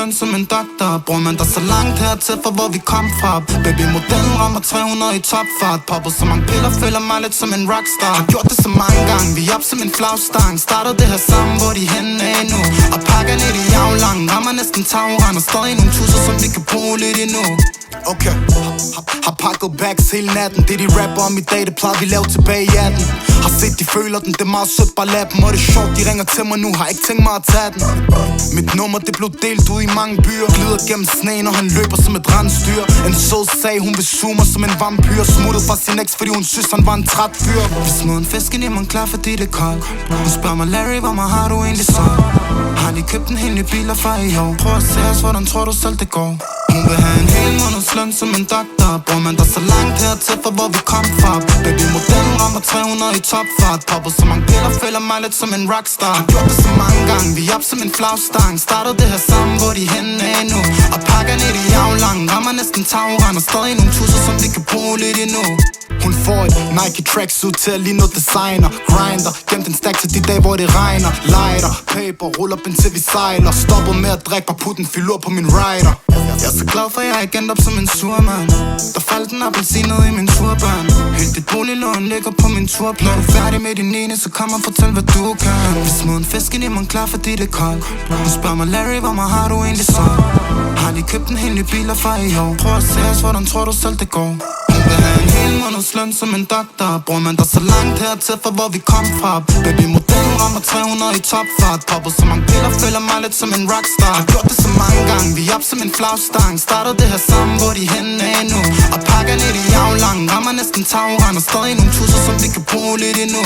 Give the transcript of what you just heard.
løn som en doktor. Bruger man dig så langt hertil for hvor vi kom fra? Baby, modellen rammer 300 i topfart. Popper så mange piller, føler mig lidt som en rockstar. Har gjort det så mange gange, vi er op som en flagstang. Startede det her sammen, hvor de henne er nu. Og pakker lidt i aflang, rammer næsten tagrand. Og stadig nogle tusser, som vi kan bruge lidt endnu. Okay, har pakket bags hele natten. Det de rapper om i dag, det plejede vi lave tilbage i 18. Har set de føler den, det er meget sødt, bare lad dem. Og det er sjovt, de ringer til mig nu, har ikke tænkt mig at tage den. Mit nummer, det blev delt ud i mange byer. Glider gennem sneen, og han løber som et rensdyr. En sød sag, hun vil suge mig som en vampyr. Smuttet fra sin eks, fordi hun synes, han var en træt fyr. Vi smed en fisk ind i mig klar, fordi det er koldt. Hun spørger mig, Larry, hvor meget har du egentlig så? Har de købt en hel ny biler fra i år? Prøv at se os, hvordan tror du selv det går? Hun vil have en hel måneds løn som en doktor. Bruger man dig så langt hertil for hvor vi kom fra? Baby, modellen rammer 300 i topfart. Popper så mange piller, føler mig lidt som en rockstar. Har gjort det så mange gange, vi er op som en flagstang. Startede det her sammen, hvor de henne er nu. Og pakker lidt i aflang, rammer næsten tagrand. Og stadig nogle tusser, som vi kan bruge lidt endnu. Hun får et Nike tracksuit til at ligne noget designer. Grinder, gem den stack til de dage, hvor det regner. Lighter, paper, ruller op indtil vi sejler. Stopper med at drikke, bare putten fylder på min rider. Jeg er så glad for, at jeg ikke endte op som en surmand. Der faldt en appelsin ned i min turban. Helt dit boliglån ligger på min turplan. Når du er færdig med din ene, så kom og fortæl, hvad du kan. Vi smed en fisk ind i mig klar, fordi det er koldt. Hun spørger mig, Larry, hvor meget har du egentlig så? Har de købt en hel ny biler fra i år? Prøv at se os, hvordan tror du selv det går? Hun vil have en hel måneds løn som en doktor. Bruger man dig så langt hertil for hvor vi kom fra? Baby, modellen rammer 300 i topfart. Popper så mange piller, føler mig lidt som en rockstar. Har gjort det så mange gange, vi er op som en flagstang. Startede det her sammen, hvor de henne er nu. Og pakker lidt i aflang, rammer næsten tagrand. Og stadig nogle tusser, som vi kan bruge lidt endnu.